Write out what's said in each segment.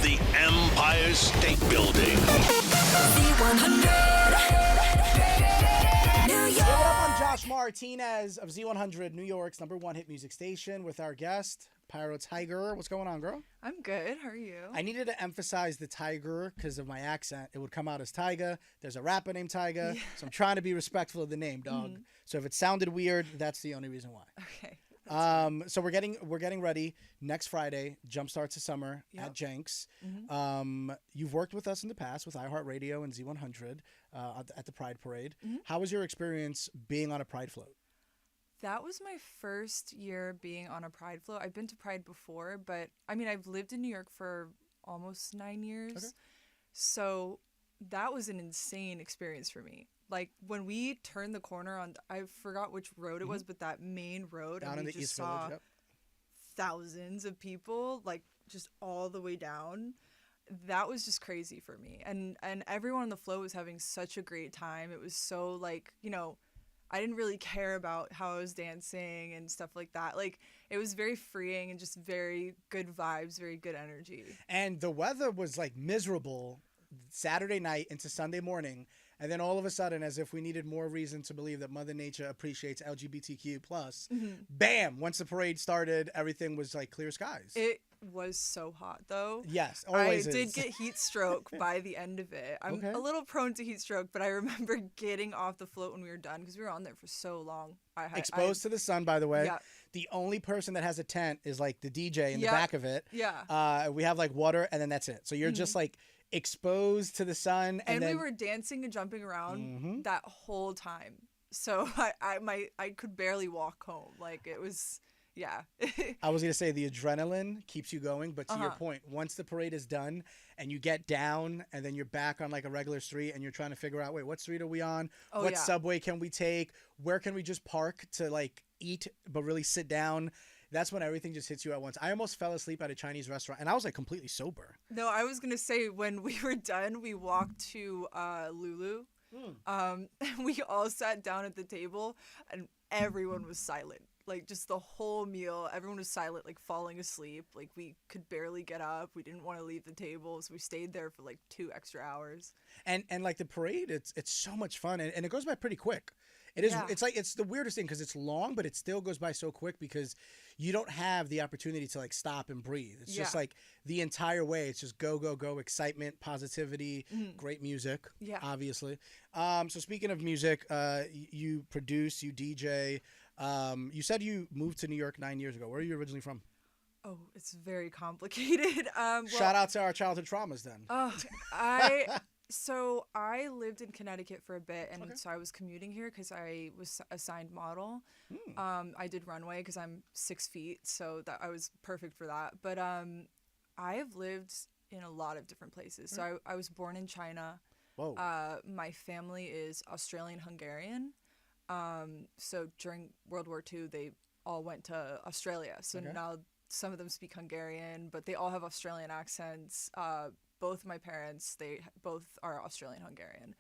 the Empire State Building. Hey, what up? I'm Josh Martinez of Z100, New York's #1 hit music station, with our guest, Pyro Tiger. What's going on, girl? I'm good. How are you? I needed to emphasize the Tiger because of my accent. It would come out as Tyga. There's a rapper named Tyga, so I'm trying to be respectful of the name, dog. Mm-hmm. So if it sounded weird, that's the only reason why. Okay. So we're getting ready. Next Friday, Jumpstart to Summer at Jenks. Mm-hmm. You've worked with us in the past with iHeartRadio and Z100 at the Pride Parade. Mm-hmm. How was your experience being on a Pride float? That was my first year being on a Pride float. I've been to Pride before, but I mean, I've lived in New York for almost 9 years. Okay. So that was an insane experience for me. Like when we turned the corner on, I forgot which road it was, but that main road, Down and in we the just East saw Village, yep. thousands of people, like just all the way down. That was just crazy for me. And everyone on the float was having such a great time. It was so like, you know, I didn't really care about how I was dancing and stuff like that. Like, it was very freeing and just very good vibes, very good energy. And the weather was like miserable Saturday night into Sunday morning. And then all of a sudden, as if we needed more reason to believe that Mother Nature appreciates LGBTQ+, bam, once the parade started, everything was like clear skies. It was so hot, though. Yes, always I did is. get heat stroke by the end of it. I'm Okay. a little prone to heat stroke, but I remember getting off the float when we were done because we were on there for so long. Exposed to the sun, by the way. Yeah. The only person that has a tent is like the DJ in the Yeah. back of it. Yeah. We have like water, and then that's it. So you're just like exposed to the sun, And then we were dancing and jumping around that whole time. So I could barely walk home. Like, it was, yeah. I was gonna say the adrenaline keeps you going, but to your point, once the parade is done and you get down and then you're back on like a regular street and you're trying to figure out, wait, what street are we on? What subway can we take? Where can we just park to like eat but really sit down? That's when everything just hits you at once. I almost fell asleep at a Chinese restaurant, and I was like completely sober. No, I was gonna say when we were done, we walked to Lulu. We all sat down at the table, and everyone was silent. Like, just the whole meal, everyone was silent, like falling asleep. Like, we could barely get up. We didn't want to leave the table, so we stayed there for like 2 extra hours. And like the parade, it's so much fun, and it goes by pretty quick. It is. Yeah. It's the weirdest thing because it's long, but it still goes by so quick because you don't have the opportunity to like stop and breathe. It's just like the entire way. It's just go, go, go, excitement, positivity, great music. Yeah. Obviously. So speaking of music, you produce, you DJ. You said you moved to New York 9 years ago. Where are you originally from? Oh, it's very complicated. Shout out to our childhood traumas then. So I lived in Connecticut for a bit, and so I was commuting here because I was assigned model. I did runway because I'm 6 feet, so that I was perfect for that. But I have lived in a lot of different places. So I was born in China. Whoa. My family is Australian-Hungarian. So during World War II, they all went to Australia. So now some of them speak Hungarian, but they all have Australian accents. Both my parents, they both are Australian-Hungarian.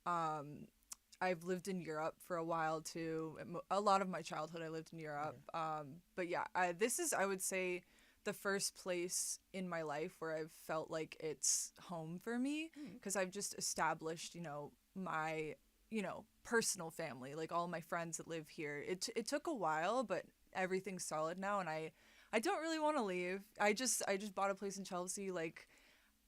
I've lived in Europe for a while too. A lot of my childhood I lived in Europe. But yeah, this is, I would say, the first place in my life where I've felt like it's home for me because I've just established, my, personal family, like all my friends that live here. It took a while, but everything's solid now, and I don't really want to leave. I just bought a place in Chelsea, like,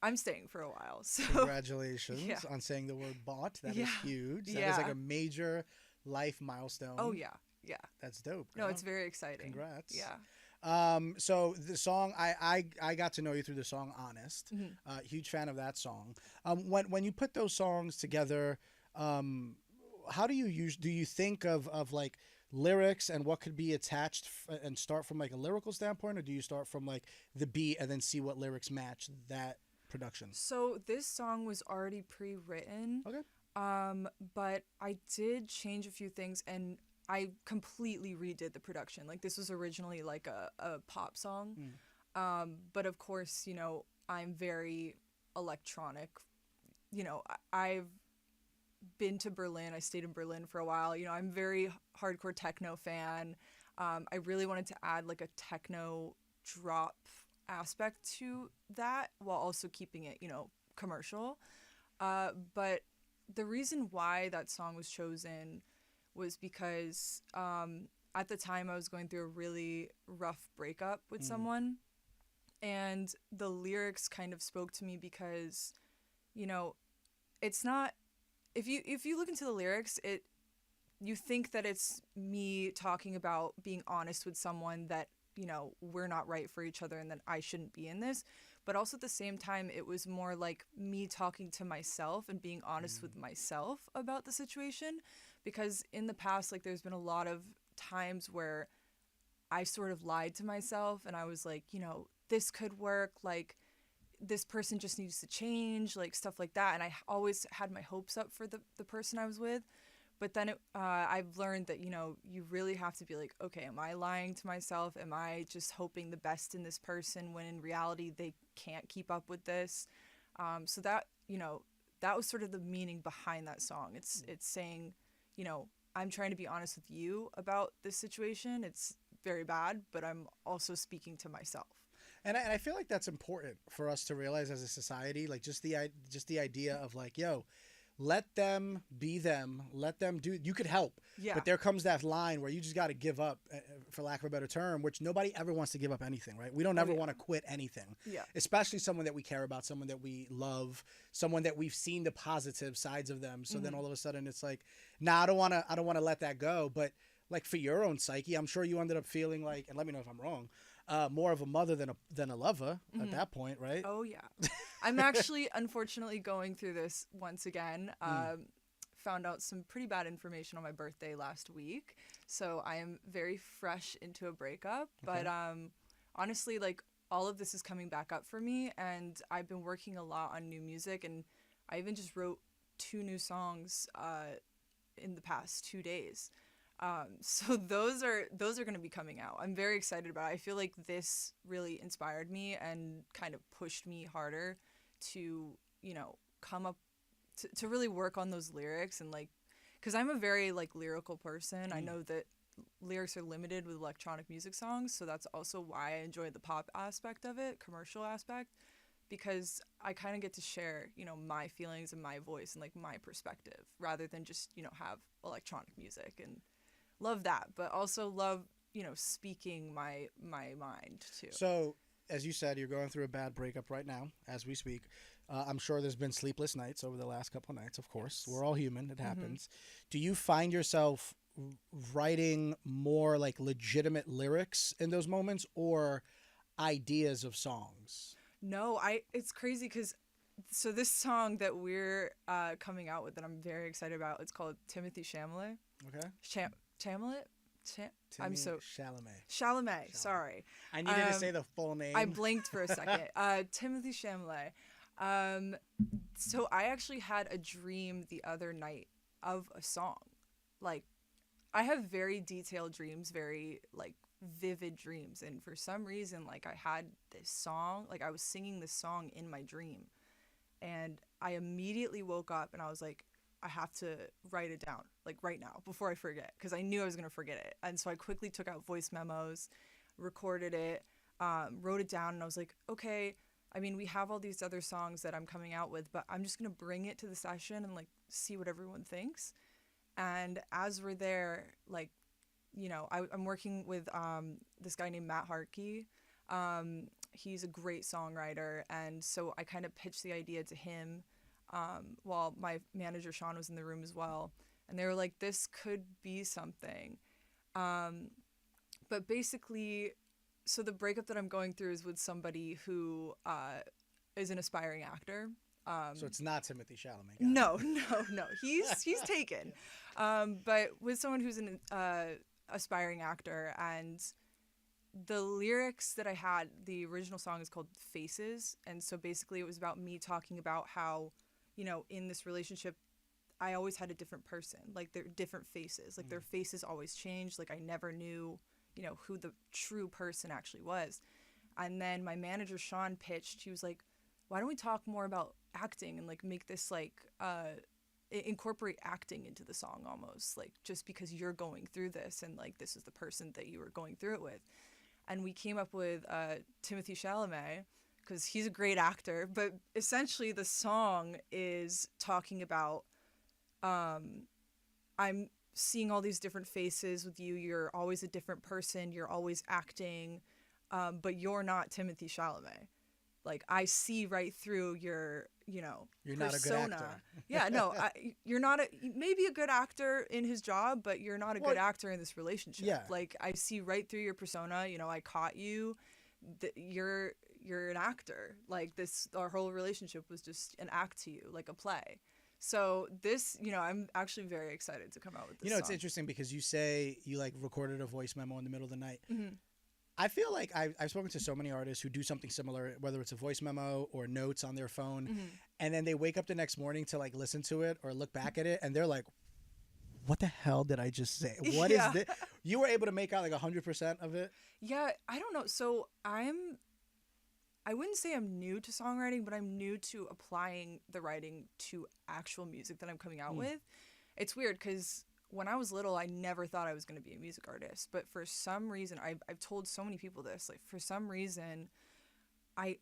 I'm staying for a while. So Congratulations on saying the word bought. That is huge. That is like a major life milestone. Oh, yeah. Yeah. That's dope, girl. No, it's very exciting. Congrats. Yeah. So the song, I got to know you through the song Honest. Huge fan of that song. When you put those songs together, how do you think of like lyrics and what could be attached and start from like a lyrical standpoint, or do you start from like the beat and then see what lyrics match that production? So this song was already pre-written. Okay. But I did change a few things, and I completely redid the production. Like, this was originally like a pop song. But of course, I'm very electronic. I've been to Berlin. I stayed in Berlin for a while. I'm very hardcore techno fan. I really wanted to add like a techno drop aspect to that while also keeping it, commercial. But the reason why that song was chosen was because at the time I was going through a really rough breakup with someone, and the lyrics kind of spoke to me because, it's not, if you look into the lyrics, you think that it's me talking about being honest with someone that, we're not right for each other and that I shouldn't be in this. But also at the same time, it was more like me talking to myself and being honest with myself about the situation. Because in the past, like, there's been a lot of times where I sort of lied to myself and I was like, this could work, like, this person just needs to change, like, stuff like that. And I always had my hopes up for the person I was with. But then I've learned that, you really have to be like, okay, am I lying to myself? Am I just hoping the best in this person when in reality they can't keep up with this? So that, that was sort of the meaning behind that song. It's saying, I'm trying to be honest with you about this situation. It's very bad, but I'm also speaking to myself. And I feel like that's important for us to realize as a society, like just the idea of like, yo, let them be them. Let them do. You could help. Yeah. But there comes that line where you just got to give up, for lack of a better term, which nobody ever wants to give up anything, right? We don't ever want to quit anything. Yeah. Especially someone that we care about, someone that we love, someone that we've seen the positive sides of them. So then all of a sudden it's like, nah, I don't want to let that go. But like for your own psyche, I'm sure you ended up feeling like, and let me know if I'm wrong, more of a mother than a lover at that point, right? Oh, yeah. I'm actually, unfortunately, going through this once again. Found out some pretty bad information on my birthday last week. So I am very fresh into a breakup. Okay. But honestly, like, all of this is coming back up for me. And I've been working a lot on new music. And I even just wrote 2 new songs in the past 2 days. So those are going to be coming out. I'm very excited about it. I feel like this really inspired me and kind of pushed me harder to, come up to really work on those lyrics and like, cause I'm a very like lyrical person. I know that lyrics are limited with electronic music songs. So that's also why I enjoy the pop aspect of it, commercial aspect, because I kind of get to share, my feelings and my voice and like my perspective rather than just, have electronic music, and love that, but also love, speaking my mind too. So, as you said, you're going through a bad breakup right now as we speak. I'm sure there's been sleepless nights over the last couple of nights, of course. We're all human. It happens. Do you find yourself writing more like legitimate lyrics in those moments or ideas of songs? No, it's crazy because so this song that we're coming out with that I'm very excited about, it's called Timothy Chalamet. Okay. I'm so Chalamet. Sorry, I needed to say the full name. I blinked for a second. Timothy Chalamet. So I actually had a dream the other night of a song. Like, I have very detailed dreams, very like vivid dreams, and for some reason, like, I had this song, like I was singing this song in my dream, and I immediately woke up and I was like, I have to write it down, like right now, before I forget, because I knew I was going to forget it. And so I quickly took out voice memos, recorded it, wrote it down, and I was like, okay, I mean, we have all these other songs that I'm coming out with, but I'm just going to bring it to the session and like see what everyone thinks. And as we're there, like, I'm working with this guy named Matt Hartke. He's a great songwriter, and so I kind of pitched the idea to him while my manager Sean was in the room as well, and they were like, this could be something. But basically, so the breakup that I'm going through is with somebody who is an aspiring actor. So it's not Timothy Chalamet. No. He's taken. But with someone who's an aspiring actor, and the lyrics that I had, the original song is called Faces, and so basically it was about me talking about how, in this relationship, I always had a different person. Like, they're different faces. Like, their faces always changed. Like, I never knew, who the true person actually was. And then my manager, Sean, pitched. He was like, why don't we talk more about acting and, like, make this, like, incorporate acting into the song almost. Like, just because you're going through this and, like, this is the person that you were going through it with. and we came up with Timothy Chalamet because he's a great actor. But essentially, the song is talking about I'm seeing all these different faces with you. You're always a different person. You're always acting, but you're not Timothy Chalamet. Like, I see right through your, You're persona. not a good actor. Yeah, no, you're not maybe a good actor in his job, but you're not a good actor in this relationship. Yeah. Like, I see right through your persona. I caught you. You're an actor. Like, our whole relationship was just an act to you, like a play. So this, I'm actually very excited to come out with this It's song. interesting because you say you like recorded a voice memo in the middle of the night. Mm-hmm. I feel like I've spoken to so many artists who do something similar, whether it's a voice memo or notes on their phone, Mm-hmm. and then they wake up the next morning to like listen to it or look back at it, and they're like, "What the hell did I just say? What is this?" You were able to make out like 100% of it. Yeah, I don't know. So I wouldn't say I'm new to songwriting, but I'm new to applying the writing to actual music that I'm coming out with. It's weird because when I was little, I never thought I was going to be a music artist. But for some reason, I've told so many people this, like for some reason, I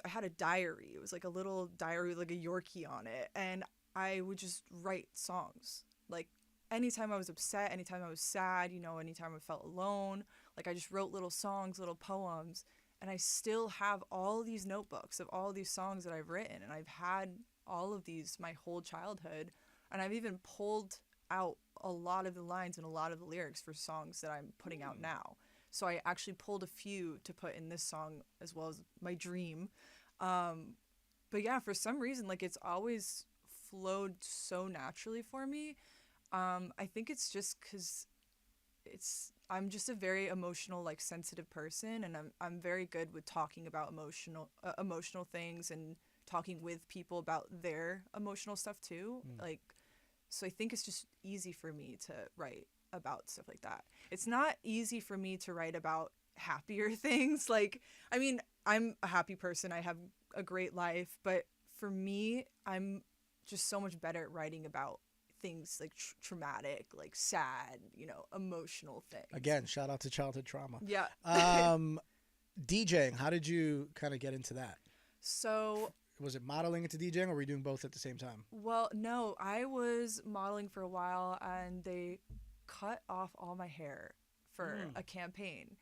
had a diary. It was like a little diary with like a Yorkie on it. And I would just write songs. Like anytime I was upset, anytime I was sad, anytime I felt alone, like I just wrote little songs, little poems. And I still have all these notebooks of all these songs that I've written. And I've had all of these my whole childhood. And I've even pulled out a lot of the lines and a lot of the lyrics for songs that I'm putting out now. So I actually pulled a few to put in this song as well as my dream. But yeah, for some reason, like it's always flowed so naturally for me. I think it's just because I'm just a very emotional, like sensitive person, and I'm very good with talking about emotional things and talking with people about their emotional stuff too. Like, so I think it's just easy for me to write about stuff like that. It's not easy for me to write about happier things. Like, I mean, I'm a happy person. I have a great life, but for me, I'm just so much better at writing about things like traumatic, like sad, emotional things. Again, shout out to childhood trauma. Yeah. DJing, how did you kind of get into that? So was it modeling into DJing, or were you doing both at the same time? Well, no, I was modeling for a while, and they cut off all my hair for a campaign.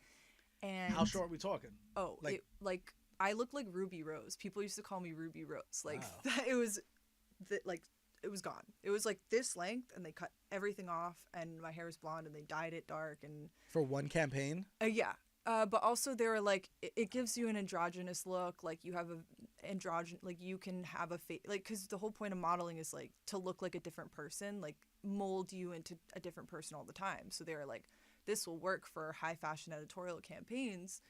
And how short are we talking? Oh, like I looked like Ruby Rose. People used to call me Ruby Rose. Like wow. It was gone. It was like this length, and they cut everything off, and my hair was blonde, and they dyed it dark. And for one campaign? Yeah. But also they were like, it gives you an androgynous look. Like you have like you can have a face, like, cause the whole point of modeling is like to look like a different person, like mold you into a different person all the time. So they were like, this will work for high fashion editorial campaigns.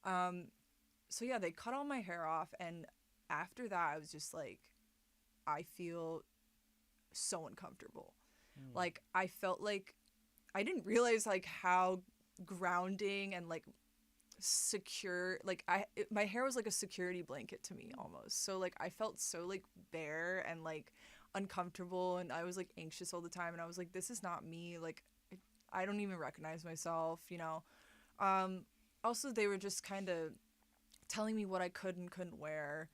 So yeah, they cut all my hair off. And after that, I was just like, I feel so uncomfortable. Like I felt like I didn't realize like how grounding and like secure, like my hair was like a security blanket to me almost. So like I felt so like bare and like uncomfortable, and I was like anxious all the time, and I was like, this is not me. Like I don't even recognize myself, Also they were just kind of telling me what I could and couldn't wear.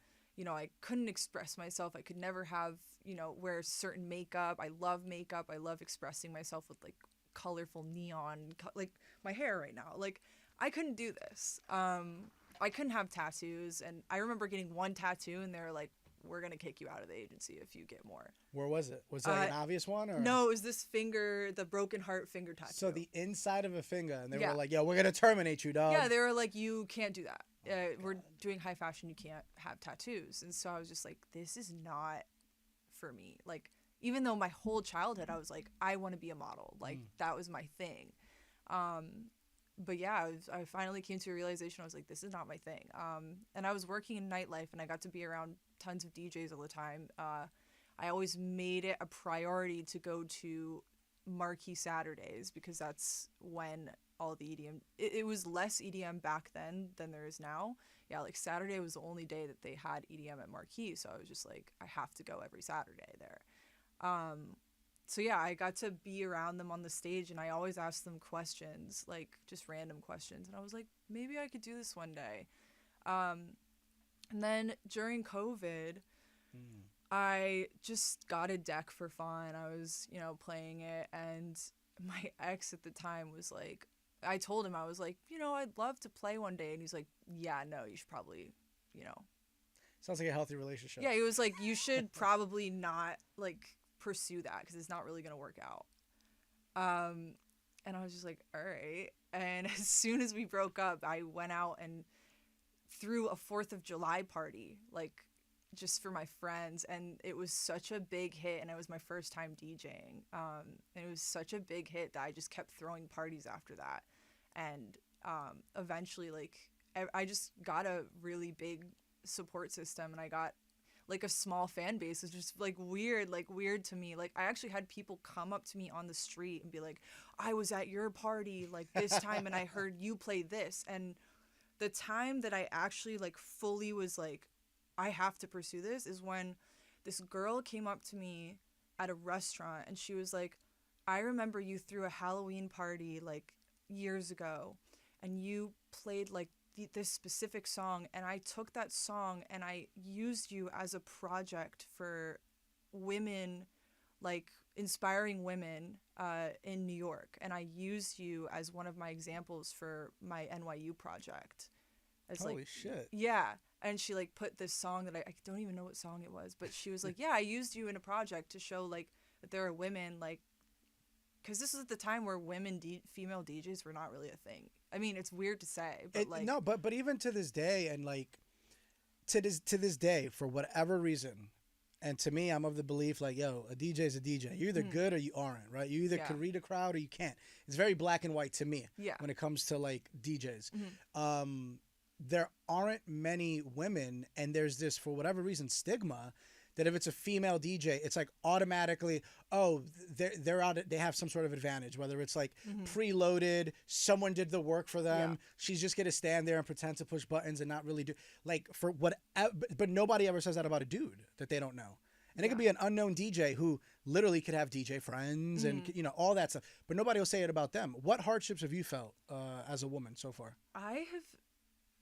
I couldn't express myself. I could never have, wear certain makeup. I love makeup. I love expressing myself with like colorful neon, like my hair right now. Like I couldn't do this. I couldn't have tattoos, and I remember getting one tattoo, and they were like, we're gonna kick you out of the agency if you get more. Where was it? Was that an obvious one? Or? No, it was this finger, the broken heart finger tattoo. So the inside of a finger, and they were like, yo, we're gonna terminate you, dog. Yeah, they were like, you can't do that. We're doing high fashion, you can't have tattoos. And so I was just like, this is not for me. Like, even though my whole childhood I was like, I want to be a model, like that was my thing. But yeah, I finally came to a realization. I was like, this is not my thing. And I was working in nightlife, and I got to be around tons of DJs all the time. I always made it a priority to go to Marquee Saturdays, because that's when all the EDM, it was less EDM back then than there is now. Yeah, like Saturday was the only day that they had EDM at Marquee, so I was just like, I have to go every Saturday there. So yeah, I got to be around them on the stage, and I always asked them questions, like just random questions, and I was like, maybe I could do this one day. And then during COVID, I just got a deck for fun. I was, playing it, and my ex at the time was like, I told him, I was like, I'd love to play one day. And he's like, yeah, no, you should probably, Sounds like a healthy relationship. Yeah, he was like, you should probably not, like, pursue that because it's not really going to work out. And I was just like, all right. And as soon as we broke up, I went out and threw a 4th of July party, like, just for my friends. And it was such a big hit, and it was my first time DJing. And it was such a big hit that I just kept throwing parties after that. And eventually, like, I just got a really big support system, and I got like a small fan base. It's just like weird to me. Like, I actually had people come up to me on the street and be like, I was at your party like this time and I heard you play this. And the time that I actually like fully was like, I have to pursue this is when this girl came up to me at a restaurant and she was like, I remember you threw a Halloween party like years ago and you played like this specific song, and I took that song and I used you as a project for women, like inspiring women in New York, and I used you as one of my examples for my NYU project. As, Holy like, shit. Yeah. And she like put this song that I don't even know what song it was, but she was like, yeah, I used you in a project to show like that there are women, like, because this is at the time where female DJs were not really a thing. I mean, it's weird to say, but no, but even to this day, and like to this day, for whatever reason, and to me, I'm of the belief like, yo, a DJ is a DJ. You're either good or you aren't, right? You either can read a crowd or you can't. It's very black and white to me. Yeah. When it comes to like DJs, there aren't many women, and there's this, for whatever reason, stigma that if it's a female DJ, it's like automatically, oh, they're out. They have some sort of advantage, whether it's like preloaded, someone did the work for them. Yeah. She's just gonna stand there and pretend to push buttons and not really do like for what. But nobody ever says that about a dude that they don't know. And it could be an unknown DJ who literally could have DJ friends and all that stuff. But nobody will say it about them. What hardships have you felt as a woman so far? I have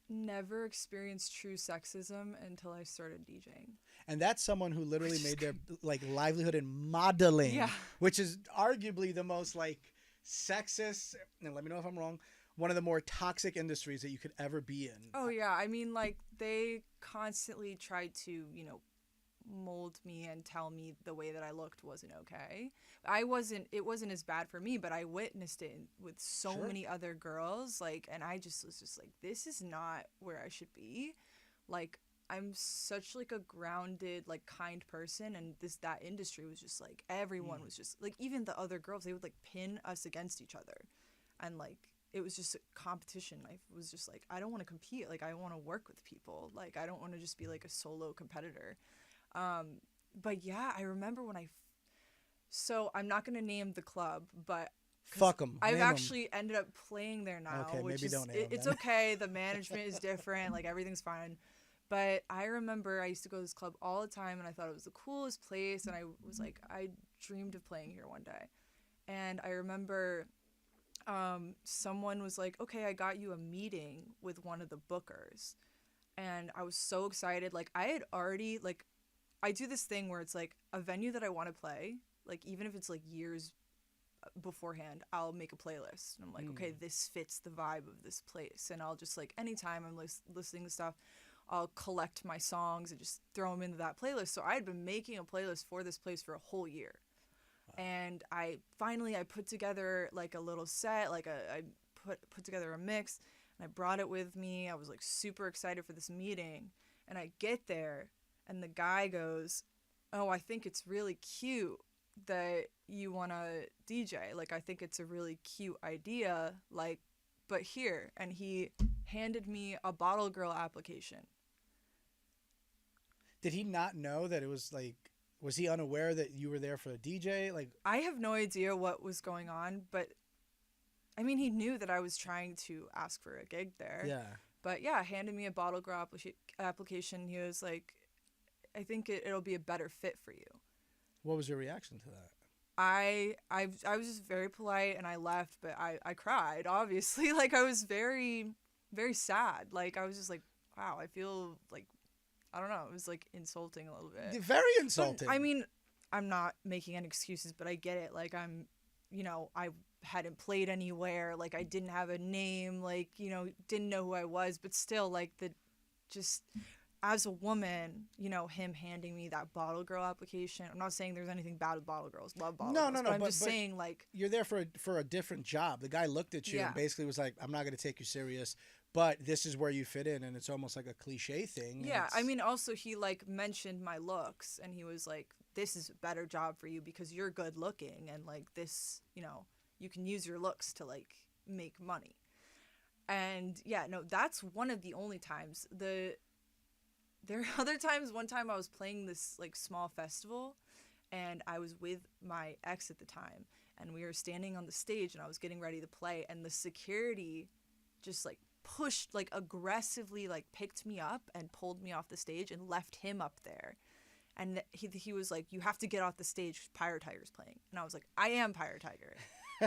never experienced true sexism until I started DJing. And that's someone who literally made their like livelihood in modeling, which is arguably the most like sexist, and let me know if I'm wrong, one of the more toxic industries that you could ever be in. Oh yeah, I mean, like, they constantly tried to, mold me and tell me the way that I looked wasn't okay. It wasn't as bad for me, but I witnessed it with so many other girls, like, and I just was just like, this is not where I should be. Like, I'm such like a grounded, like, kind person, and that industry was just like, everyone was just like, even the other girls, they would like pin us against each other, and like it was just a competition. I was just like, I don't want to compete. Like, I want to work with people. Like, I don't want to just be like a solo competitor. But yeah, I remember when so I'm not going to name the club, but fuck them. I've actually ended up playing there now, okay, which maybe is, don't name it's them. okay. The management is different. Like, everything's fine. But I remember I used to go to this club all the time, and I thought it was the coolest place. And I was like, I dreamed of playing here one day. And I remember someone was like, okay, I got you a meeting with one of the bookers. And I was so excited. Like, I had already, like, I do this thing where it's like a venue that I want to play, like, even if it's like years beforehand, I'll make a playlist. And I'm like, okay, this fits the vibe of this place. And I'll just, like, anytime I'm listening to stuff, I'll collect my songs and just throw them into that playlist. So I had been making a playlist for this place for a whole year. Wow. And I put together like a little set, like I put together a mix, and I brought it with me. I was like super excited for this meeting. And I get there, and the guy goes, oh, I think it's really cute that you want to DJ. Like, I think it's a really cute idea. Like, but here. And he handed me a Bottle Girl application. Did he not know that it was like, was he unaware that you were there for a DJ? Like, I have no idea what was going on, but I mean, he knew that I was trying to ask for a gig there. Yeah. But yeah, handed me a Bottle Girl application. He was like, I think it'll be a better fit for you. What was your reaction to that? I was just very polite, and I left, but I cried, obviously. Like, I was very, very sad. Like, I was just like, wow, I feel like, I don't know, it was like insulting a little bit. Very insulting. But, I mean, I'm not making any excuses, but I get it. Like, I hadn't played anywhere. Like, I didn't have a name. Like, didn't know who I was. But still, like, just as a woman, him handing me that Bottle Girl application. I'm not saying there's anything bad with Bottle Girls. Love Bottle Girls. No. But I'm just saying, like, you're there for a different job. The guy looked at you and basically was like, I'm not going to take you serious, but this is where you fit in. And it's almost like a cliche thing. Yeah. I mean, also, he, like, mentioned my looks. And he was like, this is a better job for you because you're good looking. And, like, this, you can use your looks to, like, make money. And, yeah, no, that's one of the only times. There are other times. One time I was playing this, like, small festival, and I was with my ex at the time, and we were standing on the stage, and I was getting ready to play, and the security just, like, pushed, like, aggressively, like, picked me up and pulled me off the stage and left him up there. And he was like, you have to get off the stage, Pyro Tiger's playing. And I was like, I am Pyro Tiger.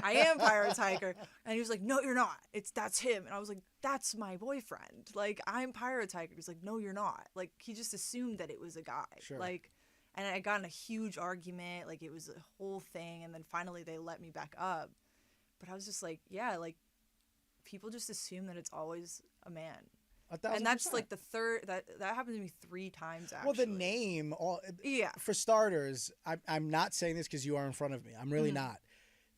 I am Pyro Tiger. And he was like, no, you're not. That's him. And I was like, that's my boyfriend. Like, I'm Pyro Tiger. He's like, no, you're not. Like, he just assumed that it was a guy. Sure. Like, and I got in a huge argument. Like, it was a whole thing. And then finally they let me back up. But I was just like, yeah, like, people just assume that it's always a man. 1,000%. And that's like the third, that happened to me 3 times, actually. Well, the name, yeah. For starters, I'm not saying this because you are in front of me. I'm really not.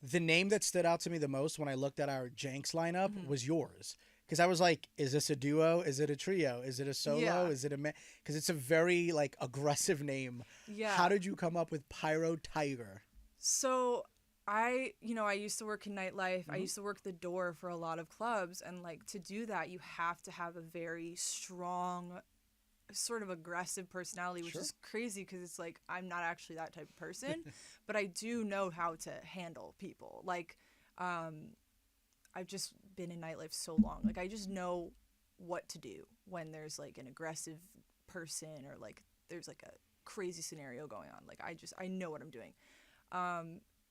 The name that stood out to me the most when I looked at our Jenks lineup was yours. Because I was like, is this a duo? Is it a trio? Is it a solo? Yeah. Is it a man? Because it's a very, like, aggressive name. Yeah. How did you come up with Pyro Tiger? So I used to work in nightlife. I used to work the door for a lot of clubs. And, like, to do that, you have to have a very strong, sort of aggressive personality, which is crazy because it's like, I'm not actually that type of person. But I do know how to handle people. Like, I've just been in nightlife so long. Like, I just know what to do when there's, like, an aggressive person or, like, there's, like, a crazy scenario going on. Like, I know what I'm doing.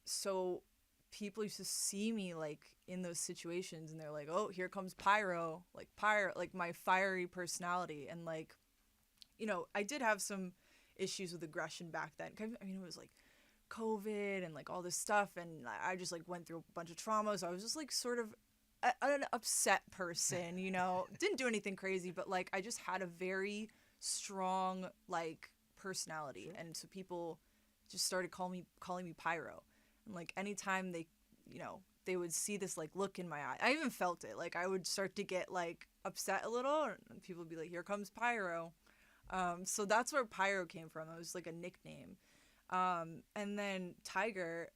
So people used to see me, like, in those situations, and they're like, oh, here comes Pyro, like my fiery personality. And, like, I did have some issues with aggression back then. I mean, it was, like, COVID and, like, all this stuff, and I just, like, went through a bunch of trauma, so I was just, like, sort of an upset person, Didn't do anything crazy, but, like, I just had a very strong, like, personality, and so people just started calling me Pyro. And, like, anytime they would see this, like, look in my eye, I even felt it. Like, I would start to get, like, upset a little, and people would be like, here comes Pyro. So that's where Pyro came from. It was, like, a nickname. And then Tiger,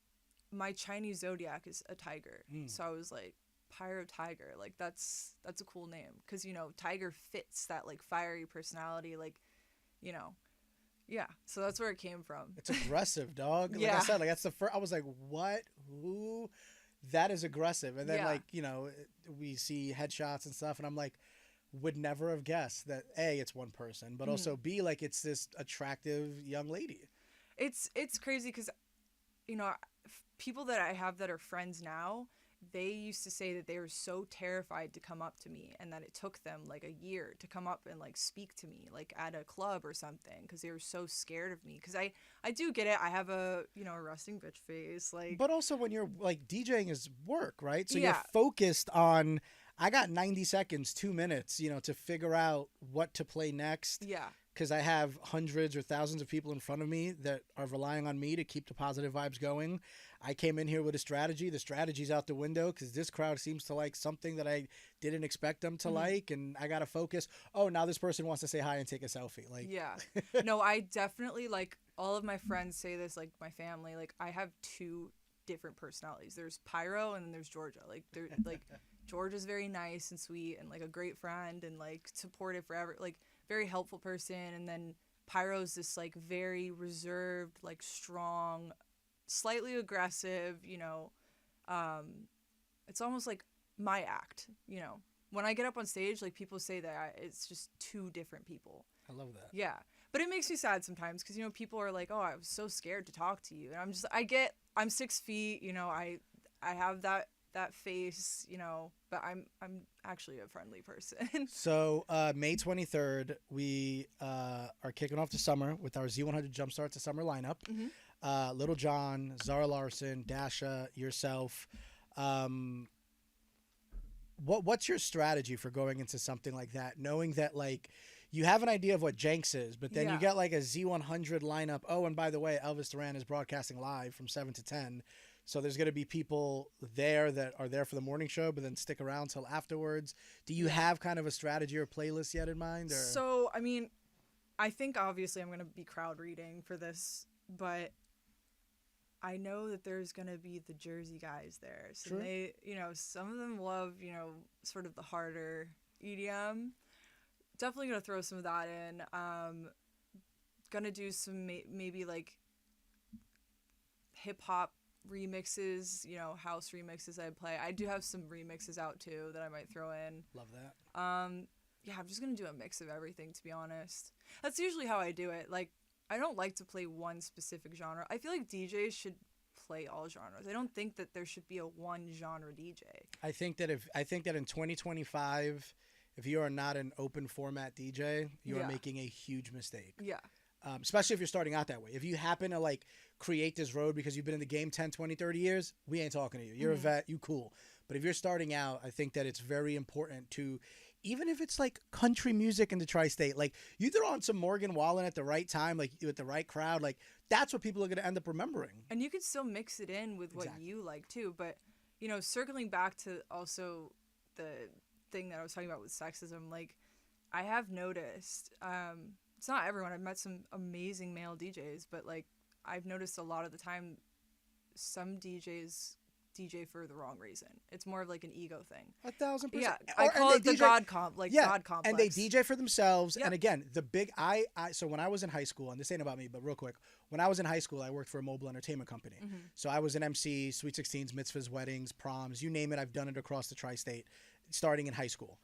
my Chinese zodiac is a tiger. So I was like, Pyro Tiger. Like, that's a cool name. Because, Tiger fits that, like, fiery personality, like, Yeah, so that's where it came from. It's aggressive, dog. Like Yeah. I said, like, that's the first. I was like, what? Who? That is aggressive. And then, Yeah. like, we see headshots and stuff, and I'm like, would never have guessed that A, it's one person, but also B, like, it's this attractive young lady. It's crazy because, people that I have that are friends now, they used to say that they were so terrified to come up to me, and that it took them, like, a year to come up and, like, speak to me, like, at a club or something, because they were so scared of me. Because I do get it. I have a resting bitch face, like. But also, when you're, like, DJing is work, right? So Yeah. you're focused on, I got 90 seconds, 2 minutes, to figure out what to play next. Yeah. Because I have hundreds or thousands of people in front of me that are relying on me to keep the positive vibes going. I came in here with a strategy. The strategy's out the window because this crowd seems to like something that I didn't expect them to like, and I got to focus. Oh, now this person wants to say hi and take a selfie. Like, yeah. No, I definitely, like, all of my friends say this, like, my family, like, I have 2 different personalities. There's Pyro and then there's Georgia. Like, they're like, Georgia's very nice and sweet and, like, a great friend and, like, supportive forever, like, very helpful person. And then Pyro's this, like, very reserved, like, strong, slightly aggressive, it's almost like my act, when I get up on stage, like, people say that it's just 2 different people. I love that. Yeah. But it makes me sad sometimes because, people are like, oh, I was so scared to talk to you. And I'm 6 feet, I have that that face, you know, but I'm actually a friendly person. So May 23rd, we are kicking off the summer with our Z100 Jumpstart to Summer lineup. Little John, Zara Larson, Dasha, yourself. What's your strategy for going into something like that, knowing that like you have an idea of what Jenks is, but then you get like a Z100 lineup. Oh, and by the way, Elvis Duran is broadcasting live from 7 to 10. So there's going to be people there that are there for the morning show, but then stick around till afterwards. Do you have kind of a strategy or playlist yet in mind? Or? So, I mean, I think obviously I'm going to be crowd reading for this, but I know that there's going to be the Jersey guys there. So Sure. they, you know, some of them love, you know, sort of the harder EDM. Definitely going to throw some of that in. Going to do some maybe like hip hop remixes, you know, house remixes I play. I do have some remixes out too that I might throw in. Love that. Yeah, I'm just going to do a mix of everything, to be honest. That's usually how I do it. Like, I don't like to play one specific genre. I feel like DJs should play all genres. I don't think that there should be a one genre DJ. I think that in 2025, if you are not an open format DJ, you are making a huge mistake. Yeah. Especially if you're starting out that way. If you happen to like create this road because you've been in the game 10, 20, 30 years, we ain't talking to you. You're a vet, you cool. But if you're starting out, I think that it's very important to, even if it's like country music in the tri-state, like you throw on some Morgan Wallen at the right time, like with the right crowd, like that's what people are going to end up remembering. And you can still mix it in with what you like too. But, you know, circling back to also the thing that I was talking about with sexism, like I have noticed, it's not everyone. I've met some amazing male DJs, but like I've noticed a lot of the time some DJs DJ for the wrong reason. It's more of like an ego thing. 1,000%. Yeah, I call it the God God complex. And they DJ for themselves. Yep. And again, the big so when I was in high school, and this ain't about me, but real quick, when I was in high school, I worked for a mobile entertainment company. So I was an MC, Sweet 16s, mitzvahs, weddings, proms, you name it. I've done it across the tri-state, starting in high school.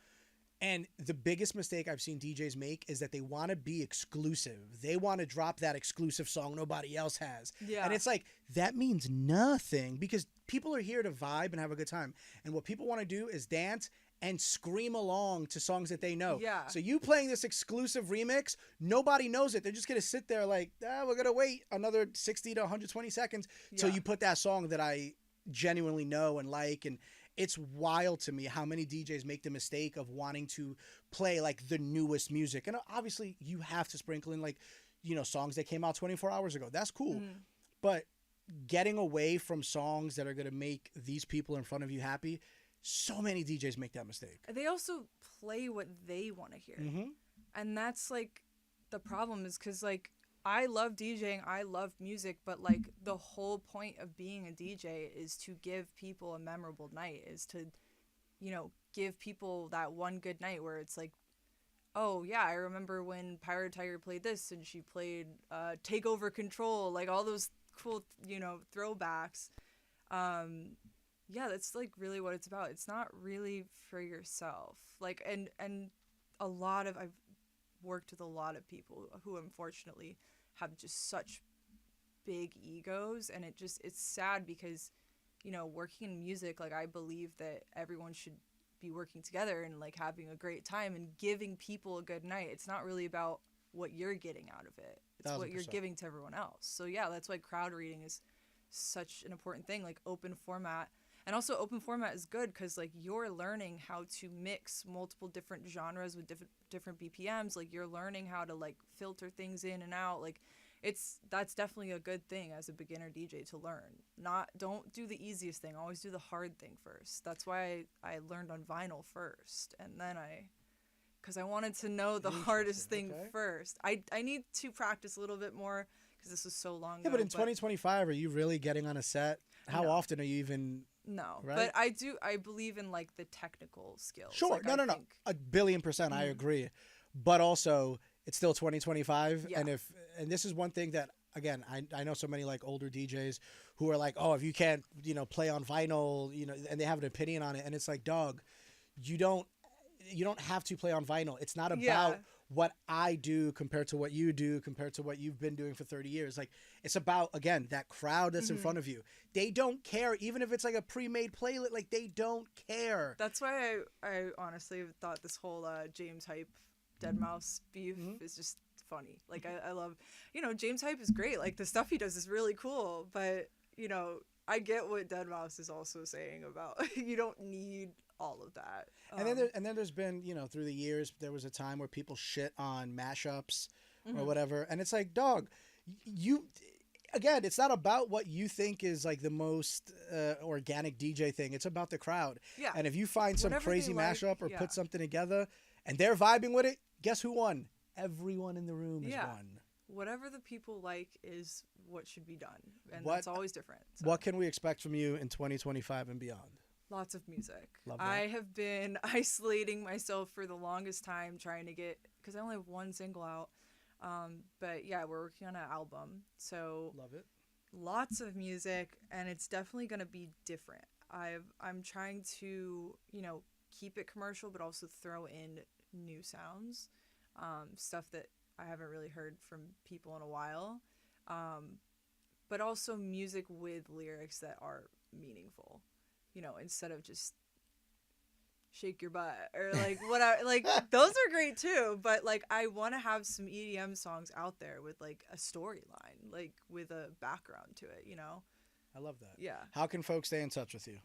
And the biggest mistake I've seen DJs make is that they want to be exclusive. They want to drop that exclusive song nobody else has. Yeah. And it's like, that means nothing because people are here to vibe and have a good time. And what people want to do is dance and scream along to songs that they know. Yeah. So you playing this exclusive remix, nobody knows it. They're just going to sit there like, we're going to wait another 60 to 120 seconds till you put that song that I genuinely know and like. And it's wild to me how many DJs make the mistake of wanting to play like the newest music. And obviously you have to sprinkle in like, you know, songs that came out 24 hours ago. That's cool. But getting away from songs that are going to make these people in front of you happy, so many DJs make that mistake. They also play what they want to hear. And that's like the problem is because like I love DJing, I love music, but like the whole point of being a DJ is to give people a memorable night, is to, you know, give people that one good night where it's like, oh yeah, I remember when Pyro played this and she played Take Over Control, like all those cool, you know, throwbacks. Yeah, that's like really what it's about. It's not really for yourself. Like, and a lot of, I've worked with a lot of people who unfortunately have just such big egos, and it's sad because, you know, working in music, like I believe that everyone should be working together and like having a great time and giving people a good night. It's not really about what you're getting out of it. It's 1,000%. what you're giving to everyone else. So yeah, that's why crowd reading is such an important thing, like open format. And also open format is good because like you're learning how to mix multiple different genres with different BPMs. Like you're learning how to like filter things in and out. Like that's definitely a good thing as a beginner DJ to learn. Don't do the easiest thing. Always do the hard thing first. That's why I learned on vinyl first, and then because I wanted to know the hardest thing first. I need to practice a little bit more because this was so long ago. Yeah, but in 2025, are you really getting on a set? How often are you even? No, right? But I believe in like the technical skills. Sure, like, no, 1,000,000,000%. I agree, but also it's still 2025, and this is one thing that again I know so many like older DJs who are like, oh, if you can't play on vinyl, and they have an opinion on it, and it's like, dog, you don't have to play on vinyl. It's not about what I do compared to what you do compared to what you've been doing for 30 years. Like, it's about, again, that crowd that's in front of you. They don't care, even if it's like a pre-made playlist. Like, they don't care. That's why I honestly thought this whole James Hype Dead Mouse beef is just funny. Like, I love, James Hype is great. Like, the stuff he does is really cool, but I get what Dead Mouse is also saying about you don't need all of that. And then there's been, through the years, there was a time where people shit on mashups or whatever, and it's like, dog, again, it's not about what you think is like the most organic DJ thing. It's about the crowd. Yeah. And if you find some Whatever crazy they like, mashup or yeah. put something together, and they're vibing with it, guess who won? Everyone in the room has won. Whatever the people like is what should be done, and that's always different. So. What can we expect from you in 2025 and beyond? Lots of music. Love that. I have been isolating myself for the longest time trying to get, because I only have one single out. But yeah, we're working on an album. So Love it. Lots of music, and it's definitely going to be different. I'm trying to, keep it commercial, but also throw in new sounds, stuff that I haven't really heard from people in a while. But also music with lyrics that are meaningful. Instead of just shake your butt or like whatever, like those are great too. But like, I want to have some EDM songs out there with like a storyline, like with a background to it, I love that. Yeah. How can folks stay in touch with you?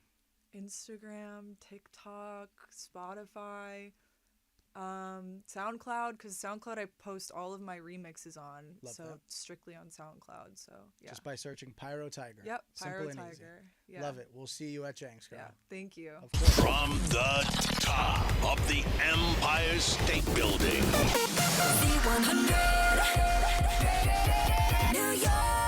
Instagram, TikTok, Spotify, SoundCloud, because SoundCloud I post all of my remixes on. Love so that. Strictly on SoundCloud. So yeah. Just by searching Pyro Tiger. Yep. Simple Pyro and Tiger. easy. Yeah. Love it. We'll see you at Jenks, girl. Yeah. Thank you. Of course. From the top of the Empire State Building. C100 New York.